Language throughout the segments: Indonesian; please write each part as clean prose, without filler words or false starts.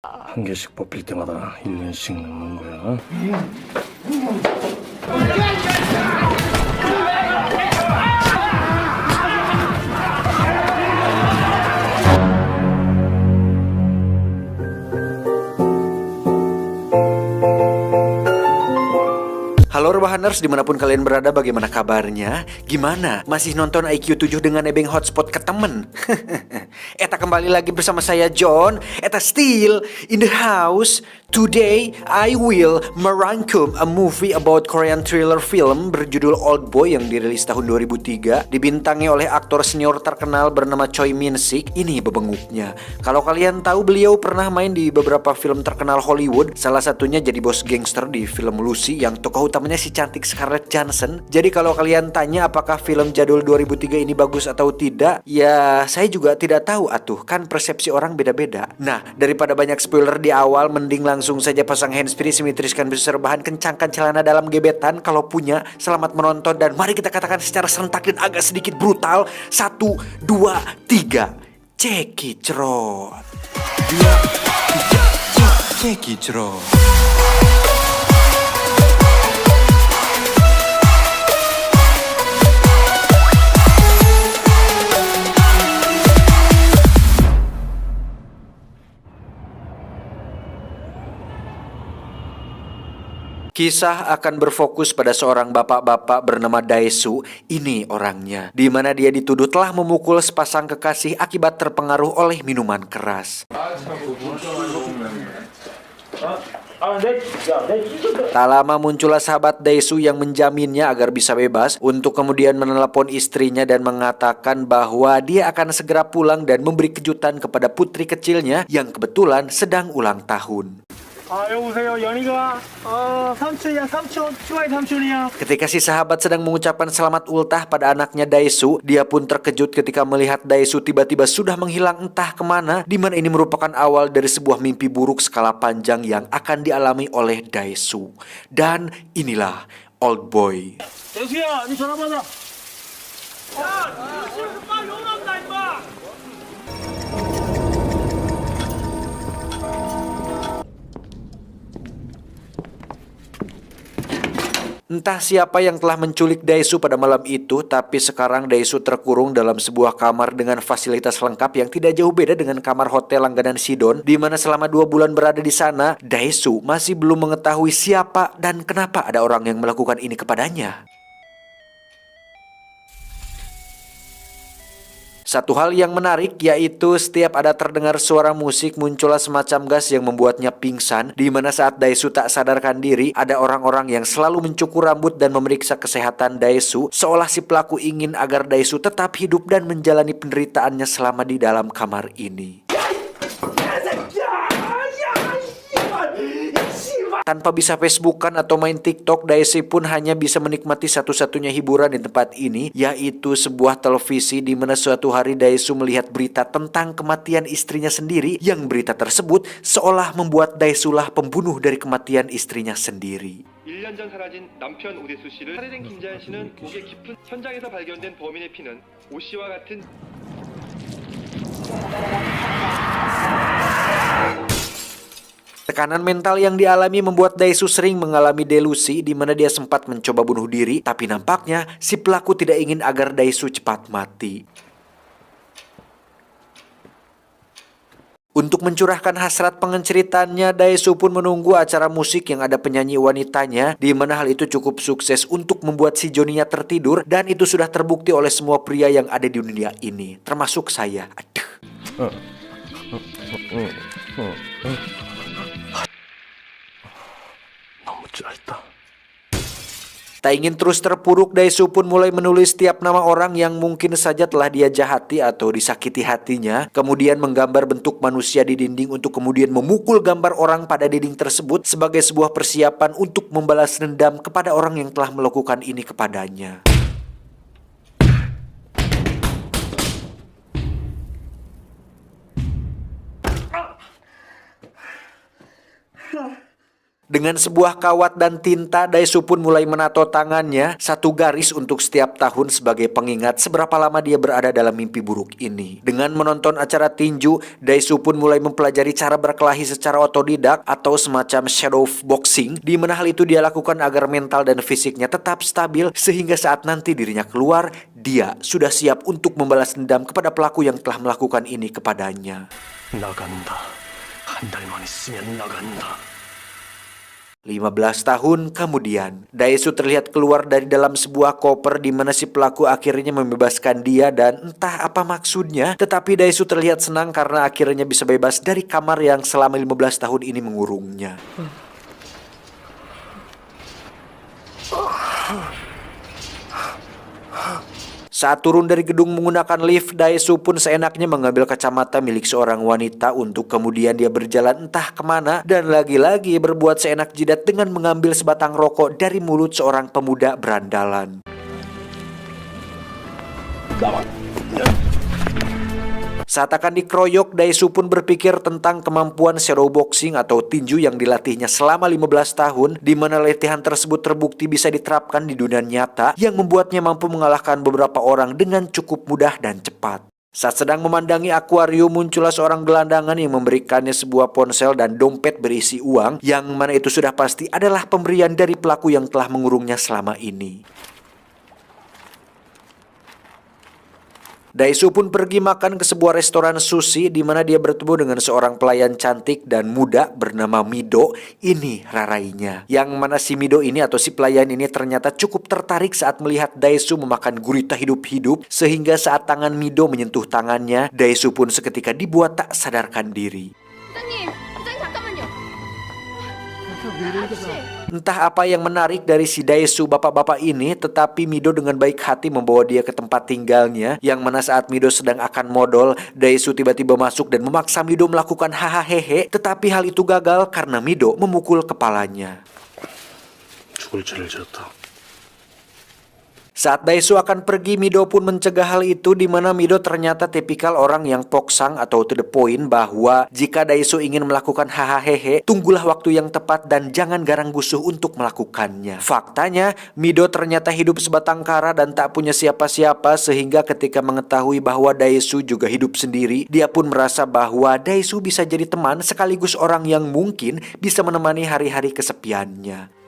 한 개씩 뽑힐 때마다 1년씩 넣는 거야. Halo Rebahaners, dimanapun kalian berada, bagaimana kabarnya? Gimana? Masih nonton IQ 7 dengan nebeng hotspot ke temen? Eta kembali lagi bersama saya John. Eta still in the house. Today I will merangkum a movie about Korean thriller film berjudul Old Boy yang dirilis tahun 2003, dibintangi oleh aktor senior terkenal bernama Choi Min Sik. Ini bebenguknya. Kalau kalian tahu, beliau pernah main di beberapa film terkenal Hollywood. Salah satunya jadi bos gangster di film Lucy yang tokoh utamanya si cantik Scarlett Johansson. Jadi kalau kalian tanya apakah film jadul 2003 ini bagus atau tidak, ya saya juga tidak tahu atuh, kan persepsi orang beda-beda. Nah, daripada banyak spoiler di awal, mending langsung saja pasang handsfree, simetriskan besi serbahan, kencangkan celana dalam gebetan kalau punya. Selamat menonton dan mari kita katakan secara serentak dan agak sedikit brutal. 1, 2, 3. Cekicrot. 2, 3, cekicrot. Kisah akan berfokus pada seorang bapak-bapak bernama Daesu. Ini orangnya, di mana dia dituduh telah memukul sepasang kekasih akibat terpengaruh oleh minuman keras. Tak lama muncullah sahabat Daesu yang menjaminnya agar bisa bebas, untuk kemudian menelepon istrinya dan mengatakan bahwa dia akan segera pulang dan memberi kejutan kepada putri kecilnya yang kebetulan sedang ulang tahun. 여보세요, 연희가 삼촌이야, 삼촌, 쭈아이 삼촌이야. Ketika si sahabat sedang mengucapkan selamat ultah pada anaknya Daesu, dia pun terkejut ketika melihat Daesu tiba-tiba sudah menghilang entah kemana, di mana ini merupakan awal dari sebuah mimpi buruk skala panjang yang akan dialami oleh Daesu. Dan inilah Old Boy. 대수야, 니 전화 받아. 야, 니 빨리 오란다, 임마. Entah siapa yang telah menculik Daesu pada malam itu, tapi sekarang Daesu terkurung dalam sebuah kamar dengan fasilitas lengkap yang tidak jauh beda dengan kamar hotel langganan Sidon, di mana selama 2 bulan berada di sana, Daesu masih belum mengetahui siapa dan kenapa ada orang yang melakukan ini kepadanya. Satu hal yang menarik yaitu setiap ada terdengar suara musik, muncullah semacam gas yang membuatnya pingsan, di mana saat Daesu tak sadarkan diri, ada orang-orang yang selalu mencukur rambut dan memeriksa kesehatan Daesu, seolah si pelaku ingin agar Daesu tetap hidup dan menjalani penderitaannya selama di dalam kamar ini. Tanpa bisa Facebookan atau main TikTok, Daesu pun hanya bisa menikmati satu-satunya hiburan di tempat ini, yaitu sebuah televisi, di mana suatu hari Daesu melihat berita tentang kematian istrinya sendiri, yang berita tersebut seolah membuat Daesu lah pembunuh dari kematian istrinya sendiri. 1년 전 사라진 남편 오대수 씨를 살해된 김자연 씨는 목에 깊은 현장에서 발견된 범인의 피는 오 씨와 같은 Tekanan mental yang dialami membuat Daesu sering mengalami delusi, di mana dia sempat mencoba bunuh diri, tapi nampaknya si pelaku tidak ingin agar Daesu cepat mati. Untuk mencurahkan hasrat pengenceritannya, Daesu pun menunggu acara musik yang ada penyanyi wanitanya, di mana hal itu cukup sukses untuk membuat si Joninya tertidur, dan itu sudah terbukti oleh semua pria yang ada di dunia ini, termasuk saya. Aduh. 너무 짧다. Tak ingin terus terpuruk, Daesu pun mulai menulis setiap nama orang yang mungkin saja telah dia jahati atau disakiti hatinya, kemudian menggambar bentuk manusia di dinding untuk kemudian memukul gambar orang pada dinding tersebut sebagai sebuah persiapan untuk membalas dendam kepada orang yang telah melakukan ini kepadanya. Dengan sebuah kawat dan tinta, Daesu pun mulai menato tangannya satu garis untuk setiap tahun sebagai pengingat seberapa lama dia berada dalam mimpi buruk ini. Dengan menonton acara tinju, Daesu pun mulai mempelajari cara berkelahi secara otodidak atau semacam shadow boxing, di mana hal itu dia lakukan agar mental dan fisiknya tetap stabil sehingga saat nanti dirinya keluar, dia sudah siap untuk membalas dendam kepada pelaku yang telah melakukan ini kepadanya. 나간다. 한 달 만에 쓰면 나간다. 15 tahun kemudian, Daesu terlihat keluar dari dalam sebuah koper di mana si pelaku akhirnya membebaskan dia dan entah apa maksudnya, tetapi Daesu terlihat senang karena akhirnya bisa bebas dari kamar yang selama 15 tahun ini mengurungnya. Saat turun dari gedung menggunakan lift, Daesu pun seenaknya mengambil kacamata milik seorang wanita untuk kemudian dia berjalan entah kemana dan lagi-lagi berbuat seenak jidat dengan mengambil sebatang rokok dari mulut seorang pemuda berandalan. Saat akan dikeroyok, Daesu pun berpikir tentang kemampuan shadow boxing atau tinju yang dilatihnya selama 15 tahun, di mana latihan tersebut terbukti bisa diterapkan di dunia nyata yang membuatnya mampu mengalahkan beberapa orang dengan cukup mudah dan cepat. Saat sedang memandangi akuarium, muncullah seorang gelandangan yang memberikannya sebuah ponsel dan dompet berisi uang, yang mana itu sudah pasti adalah pemberian dari pelaku yang telah mengurungnya selama ini. Daesu pun pergi makan ke sebuah restoran sushi di mana dia bertemu dengan seorang pelayan cantik dan muda bernama Mido. Ini rarainya. Yang mana si Mido ini atau si pelayan ini ternyata cukup tertarik saat melihat Daesu memakan gurita hidup-hidup, sehingga saat tangan Mido menyentuh tangannya, Daesu pun seketika dibuat tak sadarkan diri. Entah apa yang menarik dari si Daesu bapak-bapak ini, tetapi Mido dengan baik hati membawa dia ke tempat tinggalnya, yang mana saat Mido sedang akan modal, Daesu tiba-tiba masuk dan memaksa Mido melakukan hahaha, tetapi hal itu gagal karena Mido memukul kepalanya. 죽을 죄를 지었다. Saat Daesu akan pergi, Mido pun mencegah hal itu, di mana Mido ternyata tipikal orang yang poksang atau to the point, bahwa jika Daesu ingin melakukan hahaha, tunggulah waktu yang tepat dan jangan garang gusuh untuk melakukannya. Faktanya, Mido ternyata hidup sebatang kara dan tak punya siapa-siapa, sehingga ketika mengetahui bahwa Daesu juga hidup sendiri, dia pun merasa bahwa Daesu bisa jadi teman sekaligus orang yang mungkin bisa menemani hari-hari kesepiannya.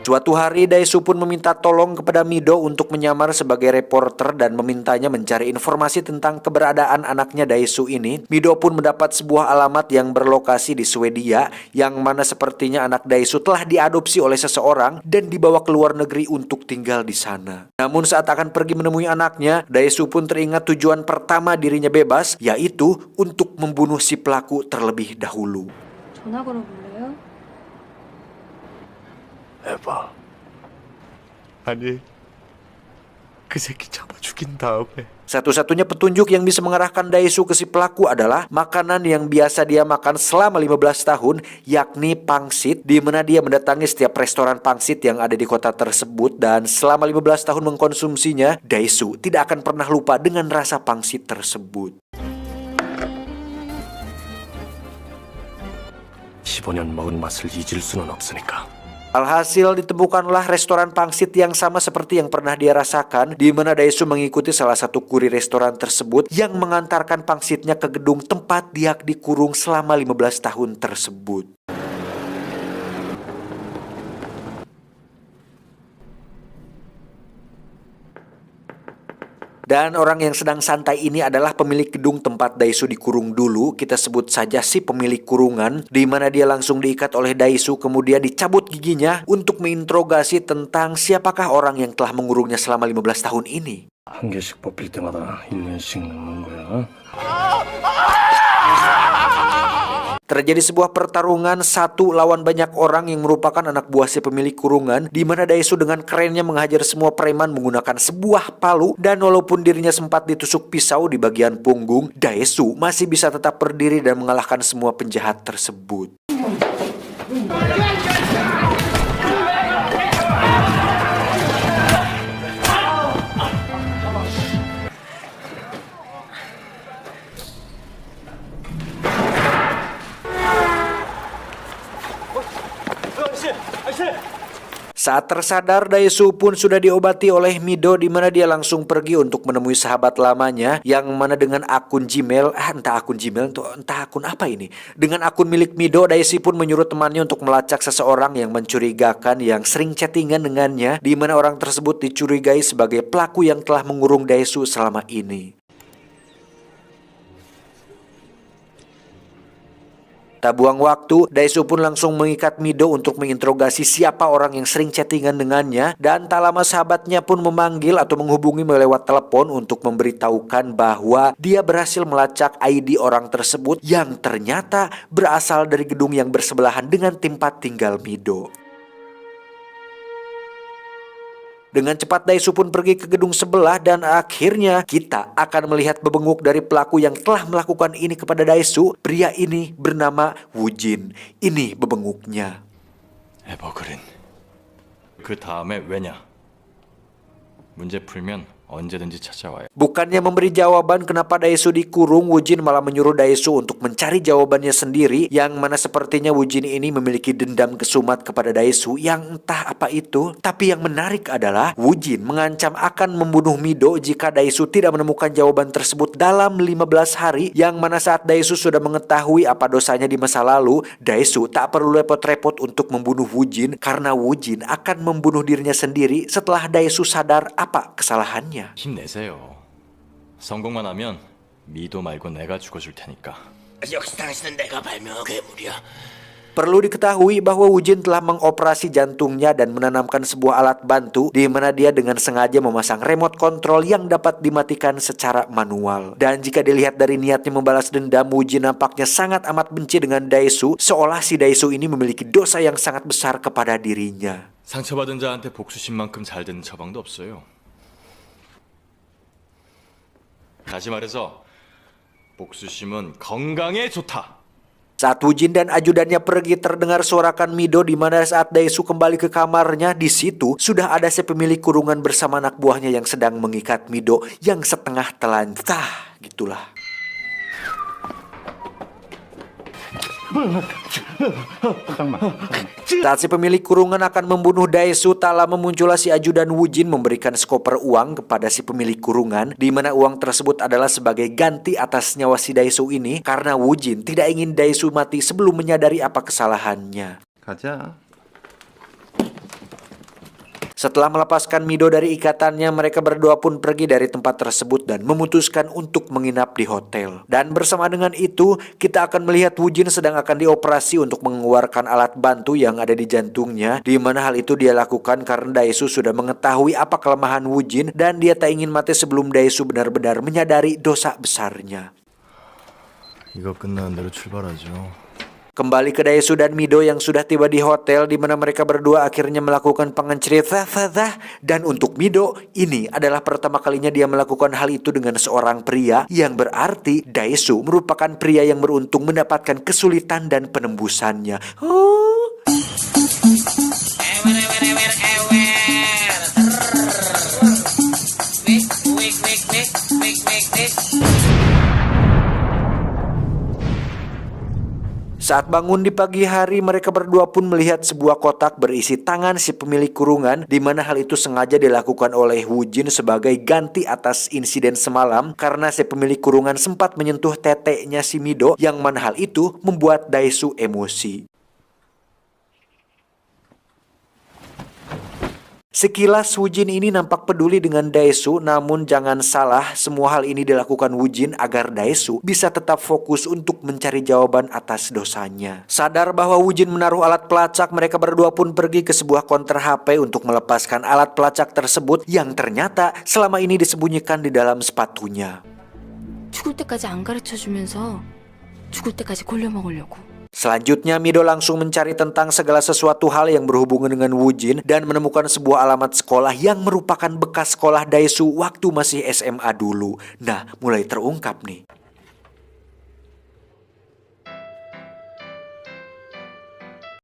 Suatu hari, Daesu pun meminta tolong kepada Mido untuk menyamar sebagai reporter dan memintanya mencari informasi tentang keberadaan anaknya Daesu ini. Mido pun mendapat sebuah alamat yang berlokasi di Swedia, yang mana sepertinya anak Daesu telah diadopsi oleh seseorang dan dibawa ke luar negeri untuk tinggal di sana. Namun saat akan pergi menemui anaknya, Daesu pun teringat tujuan pertama dirinya bebas, yaitu untuk membunuh si pelaku terlebih dahulu. 전화 걸어볼래요? 해봐. 아니, 그 새끼 잡아 죽인 다음에. Satu-satunya petunjuk yang bisa mengarahkan Daesu ke si pelaku adalah makanan yang biasa dia makan selama 15 tahun, yakni pangsit, di mana dia mendatangi setiap restoran pangsit yang ada di kota tersebut, dan selama 15 tahun mengkonsumsinya, Daesu tidak akan pernah lupa dengan rasa pangsit tersebut. 15년 먹은 맛을 잊을 수는 없으니까. Alhasil ditemukanlah restoran pangsit yang sama seperti yang pernah dia rasakan, di mana Daesu mengikuti salah satu kurir restoran tersebut yang mengantarkan pangsitnya ke gedung tempat dia dikurung selama 15 tahun tersebut. Dan orang yang sedang santai ini adalah pemilik gedung tempat Daesu dikurung dulu. Kita sebut saja si pemilik kurungan, di mana dia langsung diikat oleh Daesu, kemudian dicabut giginya untuk menginterogasi tentang siapakah orang yang telah mengurungnya selama 15 tahun ini. 한 개씩 뽑힐 때마다 1년씩 늙는 거야. Terjadi sebuah pertarungan satu lawan banyak orang yang merupakan anak buah si pemilik kurungan, di mana Daesu dengan kerennya menghajar semua preman menggunakan sebuah palu, dan walaupun dirinya sempat ditusuk pisau di bagian punggung, Daesu masih bisa tetap berdiri dan mengalahkan semua penjahat tersebut. Saat tersadar, Daesu pun sudah diobati oleh Mido, di mana dia langsung pergi untuk menemui sahabat lamanya yang mana dengan akun Gmail, entah akun Gmail entah akun apa ini. Dengan akun milik Mido, Daesu pun menyuruh temannya untuk melacak seseorang yang mencurigakan yang sering chattingan dengannya, di mana orang tersebut dicurigai sebagai pelaku yang telah mengurung Daesu selama ini. Tak buang waktu, Daesu pun langsung mengikat Mido untuk menginterogasi siapa orang yang sering chattingan dengannya, dan tak lama sahabatnya pun memanggil atau menghubungi lewat telepon untuk memberitahukan bahwa dia berhasil melacak ID orang tersebut yang ternyata berasal dari gedung yang bersebelahan dengan tempat tinggal Mido. Dengan cepat Daesu pun pergi ke gedung sebelah dan akhirnya kita akan melihat bebenguk dari pelaku yang telah melakukan ini kepada Daesu. Pria ini bernama Woojin. Ini bebenguknya. 에버그린. 그 다음에 왜냐? 문제 풀면 언제든지 찾아와요. Bukannya memberi jawaban kenapa Daesu dikurung, Woojin malah menyuruh Daesu untuk mencari jawabannya sendiri, yang mana sepertinya Woojin ini memiliki dendam kesumat kepada Daesu yang entah apa itu. Tapi yang menarik adalah Woojin mengancam akan membunuh Mido jika Daesu tidak menemukan jawaban tersebut dalam 15 hari, yang mana saat Daesu sudah mengetahui apa dosanya di masa lalu, Daesu tak perlu repot-repot untuk membunuh Woojin karena Woojin akan membunuh dirinya sendiri setelah Daesu sadar apa kesalahannya. 힘내세요. 성공만 하면 미도 말고 내가 죽어줄 테니까. 역시 당신은 내가 발명한 괴물이야. Perlu diketahui bahwa Woojin telah mengoperasi jantungnya dan menanamkan sebuah alat bantu di mana dia dengan sengaja memasang remote control yang dapat dimatikan secara manual. Dan jika dilihat dari niatnya membalas dendam, Woojin nampaknya sangat amat benci dengan Daesu, seolah si Daesu ini memiliki dosa yang sangat besar kepada dirinya. 상처받은 자한테 복수심만큼 잘 되는 처방도 없어요. 다시 말해서 복수심은 건강에 좋다. Saat Woojin dan ajudannya pergi, terdengar suarakan Mido, di mana saat Daesu kembali ke kamarnya, di situ sudah ada si pemilik kurungan bersama anak buahnya yang sedang mengikat Mido yang setengah telanjang. Gitulah. Saat si pemilik kurungan akan membunuh Daesu, tak lama muncullah si ajudan Woojin memberikan sekoper uang kepada si pemilik kurungan, di mana uang tersebut adalah sebagai ganti atas nyawa si Daesu ini, karena Woojin tidak ingin Daesu mati sebelum menyadari apa kesalahannya. 가자. Setelah melepaskan Mido dari ikatannya, mereka berdua pun pergi dari tempat tersebut dan memutuskan untuk menginap di hotel. Dan bersama dengan itu, kita akan melihat Woojin sedang akan dioperasi untuk mengeluarkan alat bantu yang ada di jantungnya, di mana hal itu dia lakukan karena Daesu sudah mengetahui apa kelemahan Woojin dan dia tak ingin mati sebelum Daesu benar-benar menyadari dosa besarnya. 이거 끝나는 대로 출발하죠. Kembali ke Daesu dan Mido yang sudah tiba di hotel, di mana mereka berdua akhirnya melakukan pengenceritaan. Dan untuk Mido, ini adalah pertama kalinya dia melakukan hal itu dengan seorang pria, yang berarti Daesu merupakan pria yang beruntung mendapatkan kesulitan dan penembusannya. Saat bangun di pagi hari, mereka berdua pun melihat sebuah kotak berisi tangan si pemilik kurungan, di mana hal itu sengaja dilakukan oleh Woojin sebagai ganti atas insiden semalam karena si pemilik kurungan sempat menyentuh teteknya si Mido, yang mana hal itu membuat Daesu emosi. Sekilas Woojin ini nampak peduli dengan Daesu, namun jangan salah, semua hal ini dilakukan Woojin agar Daesu bisa tetap fokus untuk mencari jawaban atas dosanya. Sadar bahwa Woojin menaruh alat pelacak, mereka berdua pun pergi ke sebuah counter HP untuk melepaskan alat pelacak tersebut yang ternyata selama ini disembunyikan di dalam sepatunya. 죽을 때까지 안 가르쳐주면서 죽을 때까지 골려먹으려고. Selanjutnya Mido langsung mencari tentang segala sesuatu hal yang berhubungan dengan Woojin dan menemukan sebuah alamat sekolah yang merupakan bekas sekolah Daesu waktu masih SMA dulu. Nah, mulai terungkap nih.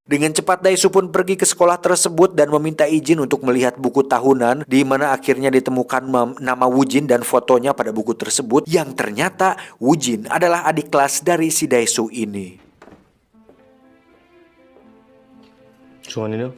Dengan cepat Daesu pun pergi ke sekolah tersebut dan meminta izin untuk melihat buku tahunan, di mana akhirnya ditemukan nama Woojin dan fotonya pada buku tersebut, yang ternyata Woojin adalah adik kelas dari si Daesu ini. 주원이요?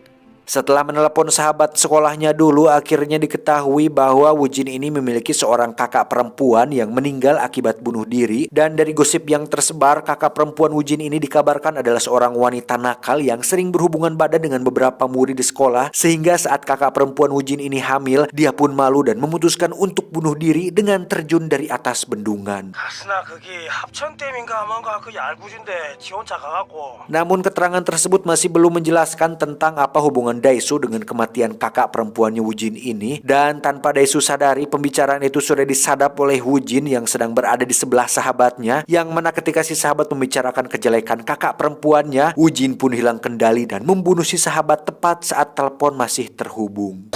Setelah menelepon sahabat sekolahnya dulu, akhirnya diketahui bahwa Wujin ini memiliki seorang kakak perempuan yang meninggal akibat bunuh diri. Dan dari gosip yang tersebar, kakak perempuan Wujin ini dikabarkan adalah seorang wanita nakal yang sering berhubungan badan dengan beberapa murid di sekolah. Sehingga saat kakak perempuan Wujin ini hamil, dia pun malu dan memutuskan untuk bunuh diri dengan terjun dari atas bendungan. 가스나 그게 합천댐인가 뭔가 그 얄구준데 지 혼자 가갖고 Namun keterangan tersebut masih belum menjelaskan tentang apa hubungan Daesu dengan kematian kakak perempuannya Wujin ini. Dan tanpa Daesu sadari, pembicaraan itu sudah disadap oleh Wujin yang sedang berada di sebelah sahabatnya. Yang mana ketika si sahabat membicarakan kejelekan kakak perempuannya, Wujin pun hilang kendali dan membunuh si sahabat tepat saat telepon masih terhubung.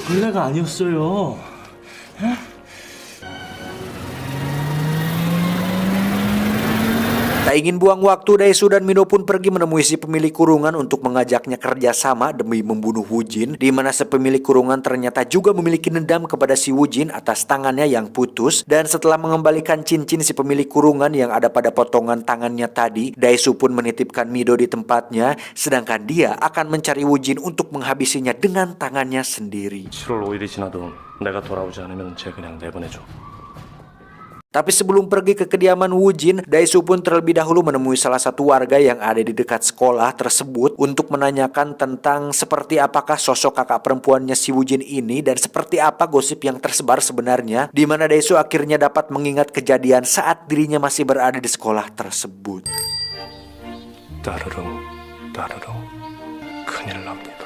원래가 아니었어요. Tak ingin buang waktu, Daesu dan Mido pun pergi menemui si pemilik kurungan untuk mengajaknya kerjasama demi membunuh Wujin. Di mana si pemilik kurungan ternyata juga memiliki dendam kepada si Wujin atas tangannya yang putus. Dan setelah mengembalikan cincin si pemilik kurungan yang ada pada potongan tangannya tadi, Daesu pun menitipkan Mido di tempatnya. Sedangkan dia akan mencari Wujin untuk menghabisinya dengan tangannya sendiri. 7월 5일이 지나도 내가 돌아오지 않으면 쟤 그냥 내보내줘. Tapi sebelum pergi ke kediaman Wujin, Daesu pun terlebih dahulu menemui salah satu warga yang ada di dekat sekolah tersebut untuk menanyakan tentang seperti apakah sosok kakak perempuannya si Wujin ini dan seperti apa gosip yang tersebar sebenarnya, di mana Daesu akhirnya dapat mengingat kejadian saat dirinya masih berada di sekolah tersebut. 따르릉 따르릉 큰일 납니다.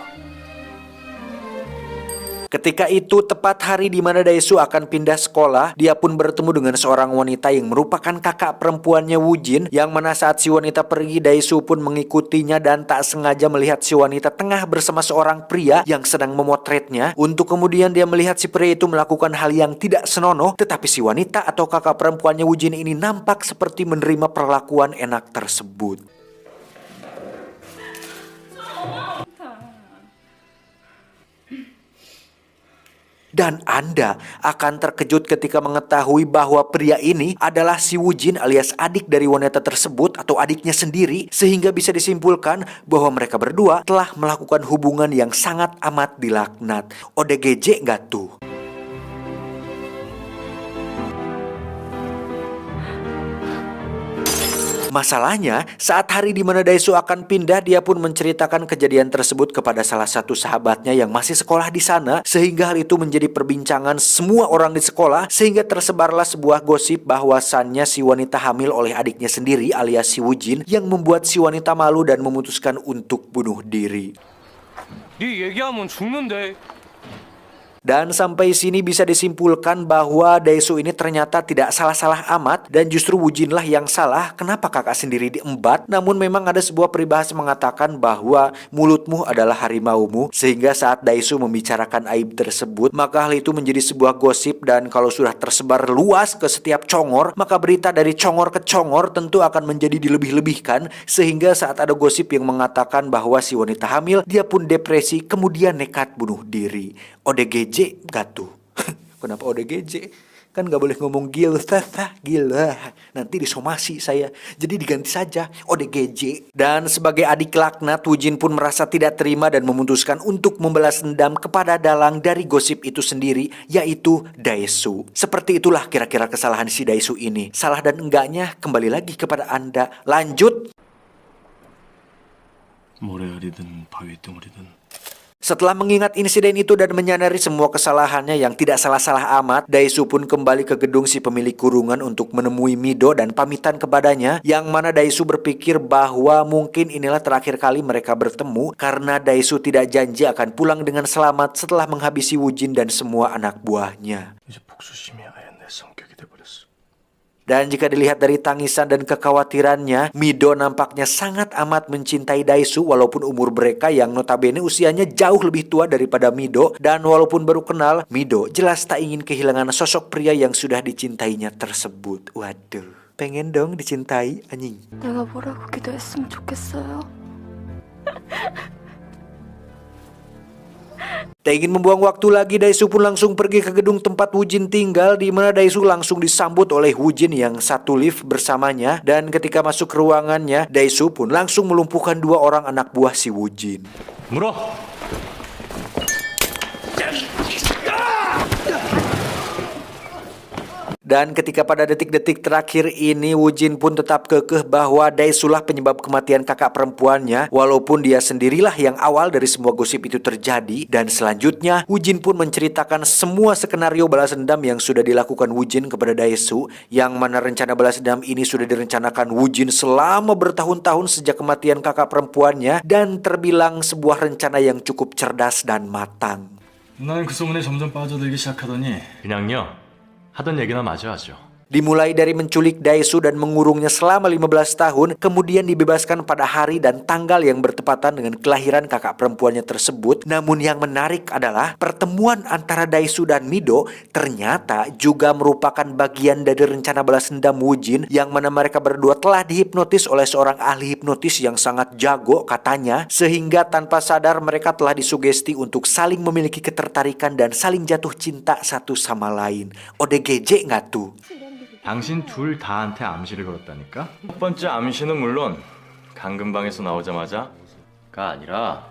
Ketika itu tepat hari di mana Daesu akan pindah sekolah, dia pun bertemu dengan seorang wanita yang merupakan kakak perempuannya Wujin, yang mana saat si wanita pergi, Daesu pun mengikutinya dan tak sengaja melihat si wanita tengah bersama seorang pria yang sedang memotretnya, untuk kemudian dia melihat si pria itu melakukan hal yang tidak senonoh. Tetapi si wanita atau kakak perempuannya Wujin ini nampak seperti menerima perlakuan enak tersebut. Dan Anda akan terkejut ketika mengetahui bahwa pria ini adalah si Wujin alias adik dari wanita tersebut atau adiknya sendiri. Sehingga bisa disimpulkan bahwa mereka berdua telah melakukan hubungan yang sangat amat dilaknat. ODGJ gak tuh? Masalahnya, saat hari di mana Daesu akan pindah, dia pun menceritakan kejadian tersebut kepada salah satu sahabatnya yang masih sekolah di sana, sehingga hal itu menjadi perbincangan semua orang di sekolah, sehingga tersebarlah sebuah gosip bahwasannya si wanita hamil oleh adiknya sendiri alias si Wujin, yang membuat si wanita malu dan memutuskan untuk bunuh diri. 네 얘기하면 죽는데 Dan sampai sini bisa disimpulkan bahwa Daesu ini ternyata tidak salah-salah amat dan justru Wujinlah yang salah. Kenapa kakak sendiri diembat? Namun memang ada sebuah peribahasa mengatakan bahwa mulutmu adalah harimaumu. Sehingga saat Daesu membicarakan aib tersebut, maka hal itu menjadi sebuah gosip, dan kalau sudah tersebar luas ke setiap congor, maka berita dari congor ke congor tentu akan menjadi dilebih-lebihkan. Sehingga saat ada gosip yang mengatakan bahwa si wanita hamil, dia pun depresi kemudian nekat bunuh diri. ODGJ gak tuh? Kenapa ODGJ? Kan gak boleh ngomong gila, nanti disomasi saya. Jadi diganti saja ODGJ. Dan sebagai adik laknat, Wujin pun merasa tidak terima dan memutuskan untuk membalas dendam kepada dalang dari gosip itu sendiri, yaitu Daesu. Seperti itulah kira-kira kesalahan si Daesu ini. Salah dan enggaknya kembali lagi kepada Anda. Lanjut. 모래알이든 바위덩어리든. Setelah mengingat insiden itu dan menyadari semua kesalahannya yang tidak salah-salah amat, Daesu pun kembali ke gedung si pemilik kurungan untuk menemui Mido dan pamitan kepadanya, yang mana Daesu berpikir bahwa mungkin inilah terakhir kali mereka bertemu, karena Daesu tidak janji akan pulang dengan selamat setelah menghabisi Wujin dan semua anak buahnya. 이제 복수심이 아예 내 성격이 돼버렸어. Dan jika dilihat dari tangisan dan kekhawatirannya, Mido nampaknya sangat amat mencintai Daesu walaupun umur mereka yang notabene usianya jauh lebih tua daripada Mido. Dan walaupun baru kenal, Mido jelas tak ingin kehilangan sosok pria yang sudah dicintainya tersebut. Waduh, pengen dong dicintai, anjing. 내가 뭐라고 기도했으면 좋겠어요. Tak ingin membuang waktu lagi, Daesu pun langsung pergi ke gedung tempat Woo-jin tinggal, di mana Daesu langsung disambut oleh Woo-jin yang satu lift bersamanya. Dan ketika masuk ke ruangannya, Daesu pun langsung melumpuhkan 2 orang anak buah si Woo-jin. 물어. Dan ketika pada detik-detik terakhir ini, Woo-jin pun tetap kekeh bahwa Daesu lah penyebab kematian kakak perempuannya, walaupun dia sendirilah yang awal dari semua gosip itu terjadi. Dan selanjutnya, Woo-jin pun menceritakan semua skenario balas dendam yang sudah dilakukan Woo-jin kepada Daesu, yang mana rencana balas dendam ini sudah direncanakan Woo-jin selama bertahun-tahun sejak kematian kakak perempuannya, dan terbilang sebuah rencana yang cukup cerdas dan matang. 난 그 소문에 점점 빠져들기 시작하더니 그냥요. 하던 얘기나 마저 하죠. Dimulai dari menculik Daesu dan mengurungnya selama 15 tahun, kemudian dibebaskan pada hari dan tanggal yang bertepatan dengan kelahiran kakak perempuannya tersebut. Namun yang menarik adalah pertemuan antara Daesu dan Mido ternyata juga merupakan bagian dari rencana balas dendam Woo-jin, yang mana mereka berdua telah dihipnotis oleh seorang ahli hipnotis yang sangat jago katanya, sehingga tanpa sadar mereka telah disugesti untuk saling memiliki ketertarikan dan saling jatuh cinta satu sama lain. ODGJ nggak tuh? 당신 둘 다한테 암시를 걸었다니까? 첫 번째 암시는 물론 강금방에서 나오자마자가 아니라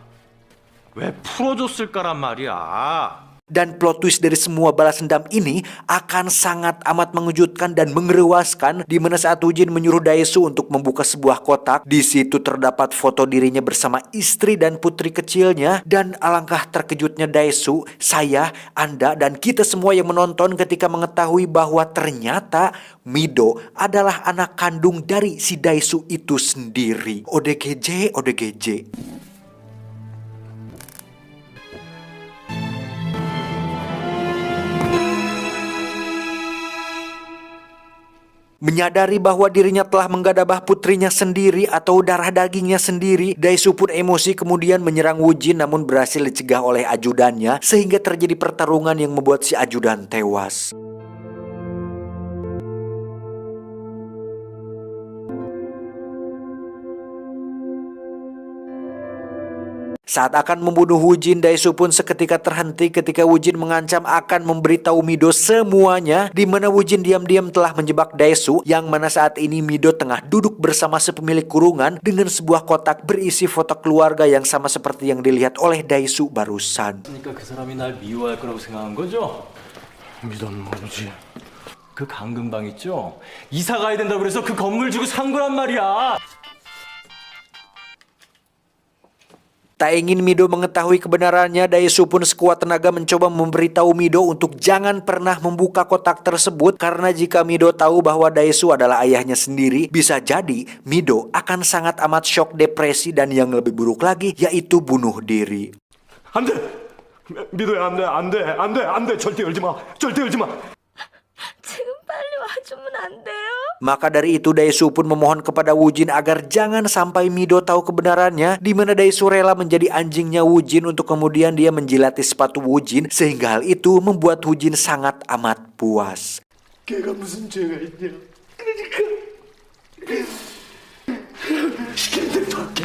왜 풀어줬을까란 말이야. Dan plot twist dari semua balas dendam ini akan sangat amat mengejutkan dan mengerewaskan, di mana saat Woo-jin menyuruh Daesu untuk membuka sebuah kotak, di situ terdapat foto dirinya bersama istri dan putri kecilnya. Dan alangkah terkejutnya Daesu, saya, Anda, dan kita semua yang menonton ketika mengetahui bahwa ternyata Mido adalah anak kandung dari si Daesu itu sendiri. ODGJ, ODGJ. Menyadari bahwa dirinya telah menggadabah putrinya sendiri atau darah dagingnya sendiri, Daesu pun emosi kemudian menyerang Woo-jin, namun berhasil dicegah oleh ajudannya, sehingga terjadi pertarungan yang membuat si ajudan tewas. Saat akan membunuh Woo-jin, Daesu pun seketika terhenti ketika Woo-jin mengancam akan memberitahu Mido semuanya, di mana Woo-jin diam-diam telah menjebak Daesu, yang mana saat ini Mido tengah duduk bersama sepemilik kurungan dengan sebuah kotak berisi foto keluarga yang sama seperti yang dilihat oleh Daesu barusan. 그러니까 그 사람이 날 미워할 거라고 생각한 거죠? 믿었는 모르지. 그 강금방 있죠? 이사 가야 된다고 그래서 그 건물 주고 산 거란 말이야. Tak ingin Mido mengetahui kebenarannya, Daesu pun sekuat tenaga mencoba memberitahu Mido untuk jangan pernah membuka kotak tersebut, karena jika Mido tahu bahwa Daesu adalah ayahnya sendiri, bisa jadi Mido akan sangat amat shock, depresi, dan yang lebih buruk lagi yaitu bunuh diri. 안 돼! 미도야, 안 돼! 절대 열지 마! 절대 열지 마! 지금 빨리 와주면 안 돼요? Maka dari itu Daesu pun memohon kepada Woo-jin agar jangan sampai Mido tahu kebenarannya, di mana Daesu rela menjadi anjingnya Woo-jin untuk kemudian dia menjilati sepatu Woo-jin, sehingga hal itu membuat Woo-jin sangat amat puas. 걔가 무슨 죄가 있냐? 그러니까 시키는 대로 할게.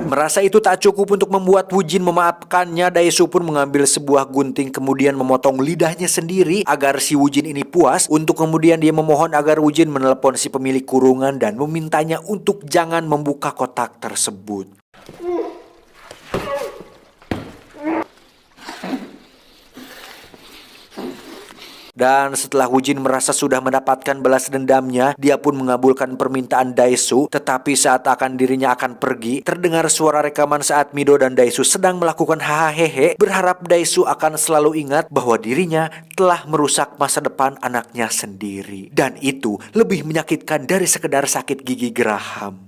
Merasa itu tak cukup untuk membuat Woo-jin memaafkannya, Daesu pun mengambil sebuah gunting kemudian memotong lidahnya sendiri agar si Woo-jin ini puas, untuk kemudian dia memohon agar Woo-jin menelepon si pemilik kurungan dan memintanya untuk jangan membuka kotak tersebut. Dan setelah Woo-jin merasa sudah mendapatkan balas dendamnya, dia pun mengabulkan permintaan Daesu. Tetapi saat dirinya akan pergi, terdengar suara rekaman saat Mido dan Daesu sedang melakukan hahaha, berharap Daesu akan selalu ingat bahwa dirinya telah merusak masa depan anaknya sendiri. Dan itu lebih menyakitkan dari sekedar sakit gigi geraham.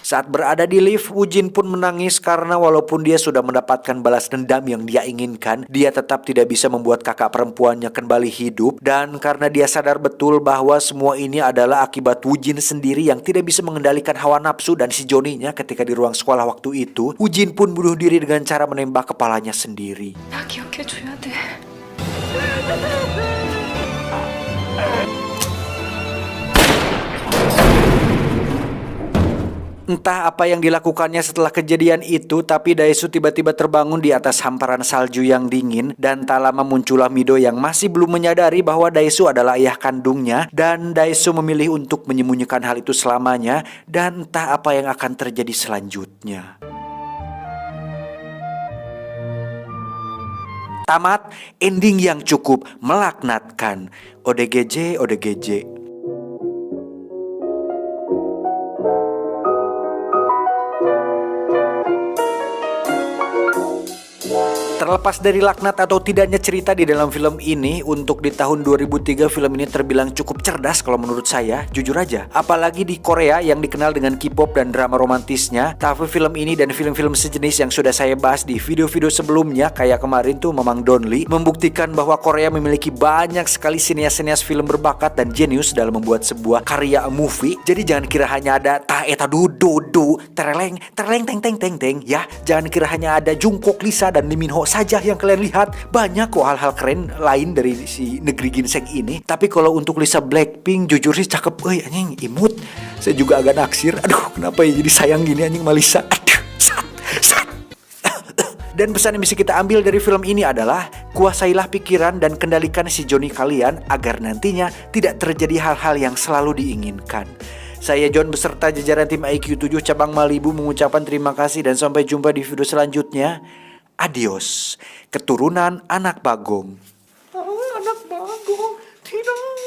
Saat berada di lift, Woo-jin pun menangis karena walaupun dia sudah mendapatkan balas dendam yang dia inginkan, dia tetap tidak bisa membuat kakak perempuannya kembali hidup. Dan karena dia sadar betul bahwa semua ini adalah akibat Woo-jin sendiri yang tidak bisa mengendalikan hawa nafsu dan si Johnny-nya ketika di ruang sekolah waktu itu, Woo-jin pun bunuh diri dengan cara menembak kepalanya sendiri. 나 기억해줘야 돼. Entah apa yang dilakukannya setelah kejadian itu, tapi Daesu tiba-tiba terbangun di atas hamparan salju yang dingin, dan tak lama muncullah Mido yang masih belum menyadari bahwa Daesu adalah ayah kandungnya, dan Daesu memilih untuk menyembunyikan hal itu selamanya, dan entah apa yang akan terjadi selanjutnya. Tamat, ending yang cukup melaknatkan. ODGJ, ODGJ. Terlepas dari laknat atau tidaknya cerita di dalam film ini, untuk di tahun 2003 film ini terbilang cukup cerdas kalau menurut saya, jujur aja. Apalagi di Korea yang dikenal dengan K-pop dan drama romantisnya. Tapi film ini dan film-film sejenis yang sudah saya bahas di video-video sebelumnya, kayak kemarin tuh Mamang Donli, membuktikan bahwa Korea memiliki banyak sekali sinias-sinias film berbakat dan jenius dalam membuat sebuah karya movie. Jadi jangan kira hanya ada ta eta du tereleng teng teng teng teng ya. Jangan kira hanya ada Jungkook, Lisa dan Lee Min Ho saja yang kalian lihat. Banyak kok hal-hal keren lain dari si negeri ginseng ini. Tapi kalau untuk Lisa Blackpink, jujur sih cakep. Anjing imut. Saya juga agak naksir. Aduh, kenapa ya jadi sayang gini anjing Malisa. Aduh, sat. Dan pesan yang bisa kita ambil dari film ini adalah kuasailah pikiran dan kendalikan si Johnny kalian agar nantinya tidak terjadi hal-hal yang selalu diinginkan. Saya John beserta jajaran tim IQ 7 cabang Malibu mengucapkan terima kasih dan sampai jumpa di video selanjutnya. Adios, keturunan anak Bagong. Anak Bagong, tidak.